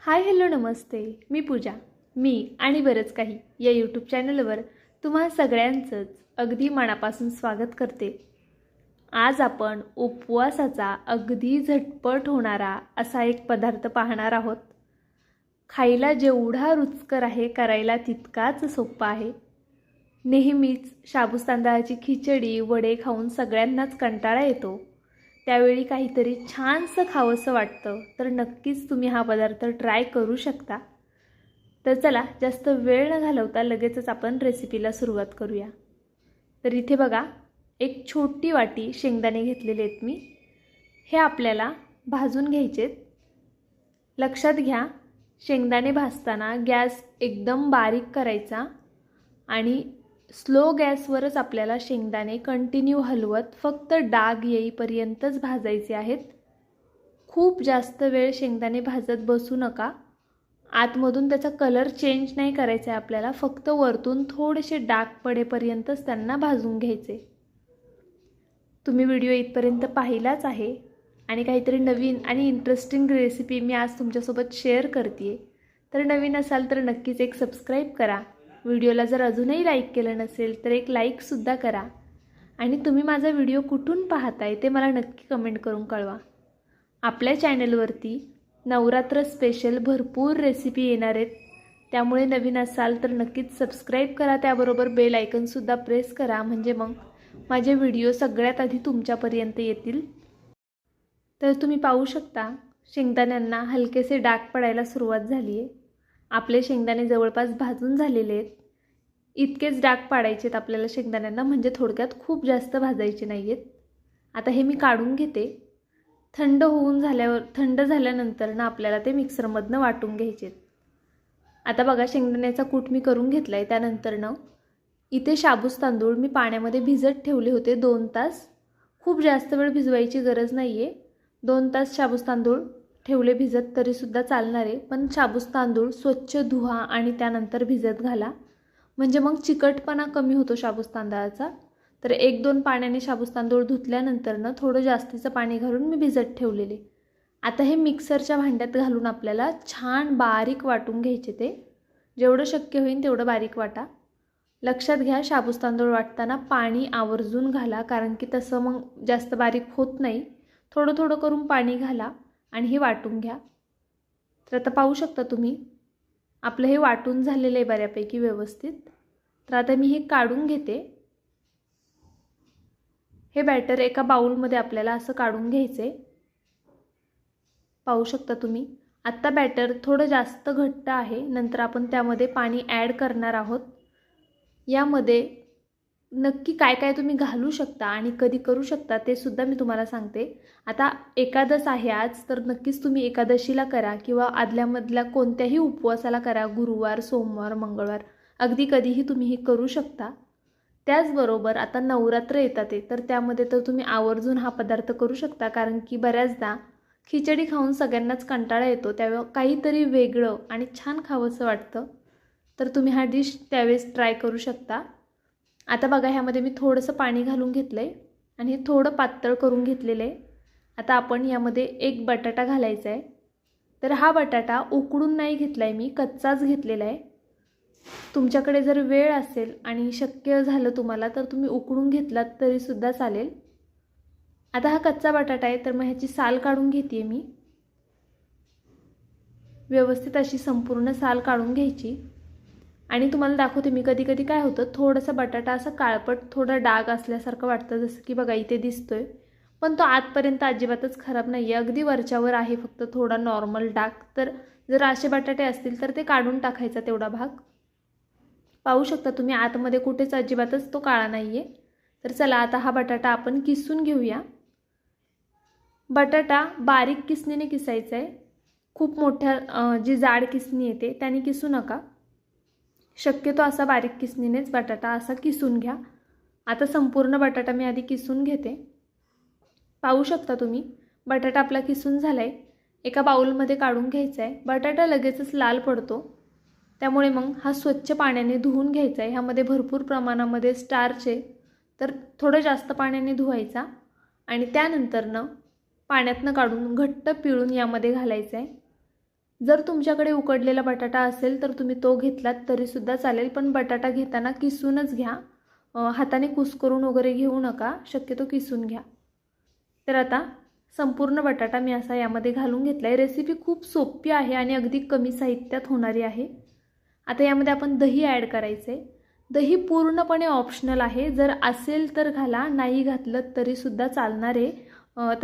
Hi hello नमस्ते. मी पूजा. मी आणि बरंच काही या यूट्यूब चॅनलवर तुम्हा सगळ्यांचंच अगदी मनापासून स्वागत करते. आज आपण उपवासाचा अगदी झटपट होणारा असा एक पदार्थ पाहणार आहोत. खायला जेवढा रुचकर आहे, करायला तितकाच सोपा आहे. नेहमीच शाबूत तांदळाची खिचडी वडे खाऊन सगळ्यांनाच कंटाळा येतो. त्यावेळी काहीतरी छानसं खावंसं वाटतं, तर नक्कीच तुम्ही हा पदार्थ ट्राय करू शकता. तर चला जास्त वेळ न घालवता लगेचच आपण रेसिपीला सुरुवात करूया. तर इथे बघा, एक छोटी वाटी शेंगदाणे घेतलेले आहेत मी. हे आपल्याला भाजून घ्यायचेत. लक्षात घ्या, शेंगदाणे भाजताना गॅस एकदम बारीक करायचा आणि स्लो गॅसवरच आपल्याला शेंगदाणे कंटिन्यू हलवत फक्त डाग येईपर्यंतच भाजायचे आहेत. खूप जास्त वेळ शेंगदाणे भाजत बसू नका. आतमधून त्याचा कलर चेंज नाही करायचा आहे आपल्याला, फक्त वरतून थोडेसे डाग पडेपर्यंतच त्यांना भाजून घ्यायचे. तुम्ही व्हिडिओ इथपर्यंत पाहिलाच आहे आणि काहीतरी नवीन आणि इंटरेस्टिंग रेसिपी मी आज तुमच्यासोबत शेअर करते. तर नवीन असाल तर नक्कीच एक सबस्क्राईब करा. व्हिडिओला जर अजूनही लाईक केलं नसेल तर एक लाईकसुद्धा करा. आणि तुम्ही माझा व्हिडिओ कुठून पाहताय ते मला नक्की कमेंट करून कळवा. आपल्या चॅनलवरती नवरात्र स्पेशल भरपूर रेसिपी येणार आहेत, त्यामुळे नवीन असाल तर नक्कीच सबस्क्राईब करा. त्याबरोबर बेल आयकनसुद्धा प्रेस करा, म्हणजे मग माझे व्हिडिओ सगळ्यात आधी तुमच्यापर्यंत येतील. तर तुम्ही पाहू शकता, शेंगदाण्यांना हलकेसे डाग पडायला सुरुवात झाली आहे. आपले शेंगदाणे जवळपास भाजून झालेले आहेत. इतकेच डाग पाडायचे आहेत आपल्याला शेंगदाण्यांना, म्हणजे थोडक्यात खूप जास्त भाजायचे नाही आहेत. आता हे मी काढून घेते. थंड झाल्यानंतर ना आपल्याला ते मिक्सरमधनं वाटून घ्यायचे आहेत. आता बघा, शेंगदाण्याचा कूट मी करून घेतला आहे. त्यानंतरनं इथे शाबूत तांदूळ मी पाण्यामध्ये भिजत ठेवले होते 2 तास. खूप जास्त वेळ भिजवायची गरज नाही आहे. 2 तास शाबूत तांदूळ ठेवले भिजत तरीसुद्धा चालणार आहे, पण शाबूत तांदूळ स्वच्छ धुवा आणि त्यानंतर भिजत घाला, म्हणजे मग चिकटपणा कमी होतो शाबूत तांदळाचा. तर 1-2 पाण्याने शाबूत तांदूळ धुतल्यानंतरनं थोडं जास्तीचं पाणी घालून मी भिजत ठेवलेले. आता हे मिक्सरच्या भांड्यात घालून आपल्याला छान बारीक वाटून घ्यायचे. ते जेवढं शक्य होईल तेवढं बारीक वाटा. लक्षात घ्या, शाबूत तांदूळ वाटताना पाणी आवर्जून घाला, कारण की तसं मग जास्त बारीक होत नाही. थोडं थोडं करून पाणी घाला आणि हे वाटून घ्या. तर आता पाहू शकता तुम्ही, आपलं हे वाटून झालेलं आहे बऱ्यापैकी व्यवस्थित. तर आता मी हे काढून घेते. हे बॅटर एका बाउलमध्ये आपल्याला असं काढून घ्यायचं आहे. पाहू शकता तुम्ही, आत्ता बॅटर थोडं जास्त घट्ट आहे. नंतर आपण त्यामध्ये पाणी ॲड करणार आहोत. यामध्ये नक्की काय काय तुम्ही घालू शकता आणि कधी करू शकता ते सुद्धा मी तुम्हाला सांगते. आता एकादश आहे आज, तर नक्कीच तुम्ही एकादशीला करा किंवा आदल्यामधल्या कोणत्याही उपवासाला करा. गुरुवार, सोमवार, मंगळवार, अगदी कधीही तुम्ही हे करू शकता. त्याचबरोबर आता नवरात्र येतात आहे, तर त्यामध्ये तर तुम्ही आवर्जून हा पदार्थ करू शकता, कारण की बऱ्याचदा खिचडी खाऊन सगळ्यांनाच कंटाळा येतो. त्यावेळी काहीतरी वेगळं आणि छान खावंसं वाटतं, तर तुम्ही हा डिश त्यावेळेस ट्राय करू शकता. आता बघा, ह्यामध्ये मी थोडंसं पाणी घालून घेतलं आहे आणि हे थोडं पातळ करून घेतलेलं आहे. आता आपण यामध्ये एक बटाटा घालायचा आहे. तर हा बटाटा उकडून नाही घेतला आहे मी, कच्चाच घेतलेला आहे. तुमच्याकडे जर वेळ असेल आणि शक्य झालं तुम्हाला तर तुम्ही उकडून घेतलात तरीसुद्धा चालेल. आता हा कच्चा बटाटा आहे, तर मग ह्याची साल काढून घेते मी. व्यवस्थित अशी संपूर्ण साल काढून घ्यायची. आणि तुम्हाला दाखवते मी, कधी कधी काय होतं, थोडासा बटाटा असा काळपट थोडा डाग असल्यासारखं वाटतं, जसं की बघा इथे दिसतोय. पण तो आतपर्यंत अजिबातच खराब नाही आहे, अगदी वरच्यावर आहे फक्त थोडा नॉर्मल डाग. तर जर असे बटाटे असतील तर ते काढून टाकायचा तेवढा भाग. पाहू शकता तुम्ही, आतमध्ये कुठेच अजिबातच तो काळा नाही आहे. तर चला आता हा बटाटा आपण किसून घेऊया. बटाटा बारीक किसणीने किसायचा आहे. खूप मोठ्या जी जाड किसणी येते त्याने किसू नका. शक्यतो असा बारीक किसणीनेच बटाटा असा किसून घ्या. आता संपूर्ण बटाटा मी आधी किसून घेते. पाहू शकता तुम्ही, बटाटा आपला किसून झाला आहे. एका बाउलमध्ये काढून घ्यायचा आहे. बटाटा लगेचच लाल पडतो, त्यामुळे मग हा स्वच्छ पाण्याने धुवून घ्यायचा आहे. ह्यामध्ये भरपूर प्रमाणामध्ये स्टार्च आहे, तर थोडं जास्त पाण्याने धुवायचा आणि त्यानंतरनं पाण्यातनं काढून घट्ट पिळून यामध्ये घालायचं आहे. जर तुमच्याकडे उकडलेला बटाटा असेल तर तुम्ही तो घेतलात तरीसुद्धा चालेल, पण बटाटा घेताना किसूनच घ्या. हाताने कुस्करून वगैरे घेऊ नका, शक्यतो किसून घ्या. तर आता संपूर्ण बटाटा मी असा यामध्ये घालून घेतला आहे. रेसिपी खूप सोपी आहे आणि अगदी कमी साहित्यात होणारी आहे. आता यामध्ये आपण दही ॲड करायचं आहे. दही पूर्णपणे ऑप्शनल आहे, जर असेल तर घाला, नाही घातलं तरीसुद्धा चालणार आहे.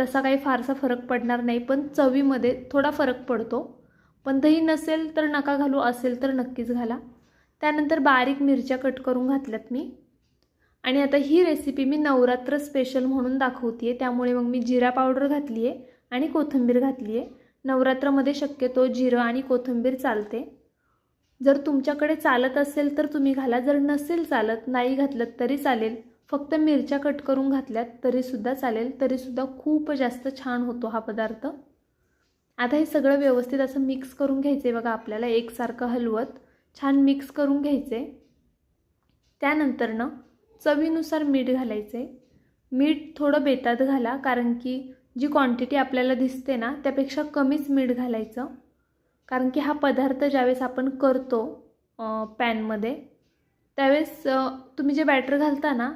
तसा काही फारसा फरक पडणार नाही, पण चवीमध्ये थोडा फरक पडतो. पण दही नसेल तर नका घालू, असेल तर नक्कीच घाला. त्यानंतर बारीक मिरच्या कट करून घातल्यात मी. आणि आता ही रेसिपी मी नवरात्र स्पेशल म्हणून दाखवते आहे, त्यामुळे मग मी जिरा पावडर घातली आहे आणि कोथिंबीर घातली आहे. नवरात्रामध्ये शक्यतो जिरं आणि कोथिंबीर चालते. जर तुमच्याकडे चालत असेल तर तुम्ही घाला, जर नसेल चालत, नाही घातलं तरी चालेल, फक्त मिरच्या कट करून घातल्यात तरीसुद्धा चालेल, तरीसुद्धा खूप जास्त छान होतो हा पदार्थ. आता हे सगळं व्यवस्थित असं मिक्स करून घ्यायचं आहे बघा. आपल्याला एकसारखं हलवत छान मिक्स करून घ्यायचं आहे. त्यानंतर चवीनुसार मीठ घालायचं आहे. मीठ थोडं बेतात घाला, कारण की जी क्वांटिटी आपल्याला दिसते ना त्यापेक्षा कमीच मीठ घालायचं, कारण की हा पदार्थ ज्यावेळेस आपण करतो पॅनमध्ये त्यावेळेस तुम्ही जे बॅटर घालता ना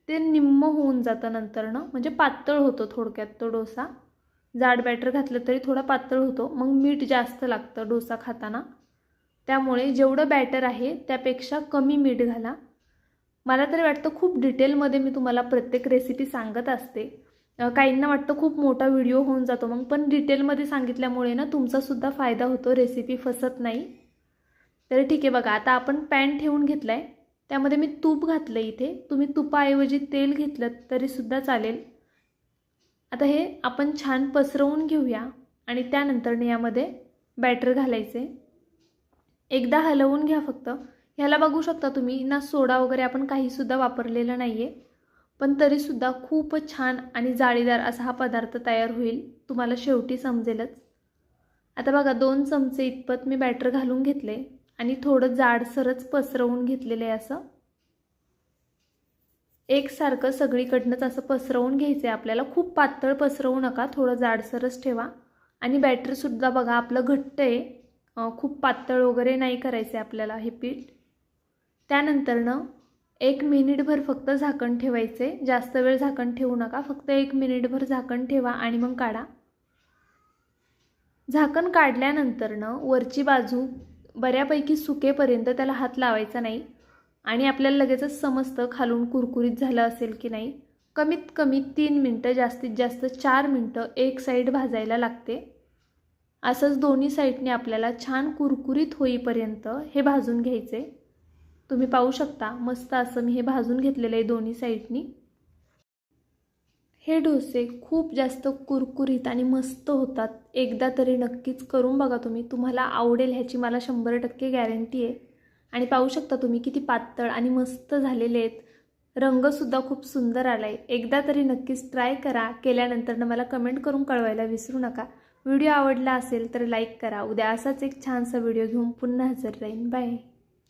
ते निम्म होऊन जातं नंतरनं, म्हणजे पातळ होतो थोडक्यात तो डोसा. जाड बॅटर घातलं तरी थोडा पातळ होतो, मग मीठ जास्त लागतं डोसा खाताना. त्यामुळे जेवढं बॅटर आहे त्यापेक्षा कमी मीठ घाला. मला तरी वाटतं खूप डिटेलमध्ये मी तुम्हाला प्रत्येक रेसिपी सांगत असते. काहींना वाटतं खूप मोठा व्हिडिओ होऊन जातो मग, पण डिटेलमध्ये सांगितल्यामुळे ना तुमचासुद्धा फायदा होतो, रेसिपी फसत नाही. तर ठीक आहे बघा. आता आपण पॅन ठेवून घेतला आहे, त्यामध्ये मी तूप घातलं इथे. तुम्ही तुपाऐवजी तेल घेतलं तरीसुद्धा चालेल. आता हे आपण छान पसरवून घेऊया आणि त्यानंतर यामध्ये बॅटर घालायचे. एकदा हलवून घ्या फक्त. ह्याला बघू शकता तुम्ही ना, सोडा वगैरे आपण काहीसुद्धा वापरलेलं नाही आहे, पण तरीसुद्धा खूपच छान आणि जाळीदार असा हा पदार्थ तयार होईल, तुम्हाला शेवटी समजेलच. आता बघा 2 चमचे इतपत मी बॅटर घालून घेतले आणि थोडं जाडसरच पसरवून घेतलेलं आहे. असं एकसारखं सगळीकडनंच असं पसरवून घ्यायचं आहे आपल्याला. खूप पातळ पसरवू नका, थोडं जाडसरच ठेवा. आणि बॅटरसुद्धा बघा आपलं घट्ट आहे, खूप पातळ वगैरे नाही करायचं आहे आपल्याला हे पीठ. त्यानंतर 1 मिनिटभर फक्त झाकण ठेवायचे. जास्त वेळ झाकण ठेवू नका, फक्त 1 मिनिटभर झाकण ठेवा आणि मग काढा. झाकण काढल्यानंतर वरची बाजू बऱ्यापैकी सुकेपर्यंत त्याला हात लावायचा नाही आणि आपल्याला लगेचच समजतं खालून कुरकुरीत झालं असेल की नाही. कमीत कमी 3 मिनटं, जास्तीत जास्त 4 मिनटं एक साईड भाजायला लागते. असंच दोन्ही साईडने आपल्याला छान कुरकुरीत होईपर्यंत हे भाजून घ्यायचे. तुम्ही पाहू शकता मस्त असं मी हे भाजून घेतलेलं आहे दोन्ही साईडनी. हे डोसे खूप जास्त कुरकुरीत आणि मस्त होतात. एकदा तरी नक्कीच करून बघा तुम्ही, तुम्हाला आवडेल ह्याची मला 100% गॅरंटी आहे. आणि पाहू शकता तुम्ही किती पातळ आणि मस्त झालेले आहेत. रंगसुद्धा खूप सुंदर आला आहे. एकदा तरी नक्कीच ट्राय करा. केल्यानंतर मला कमेंट करून कळवायला विसरू नका. व्हिडिओ आवडला असेल तर लाईक करा. उद्या असाच एक छानसा व्हिडिओ घेऊन पुन्हा हजर राहीन. बाय.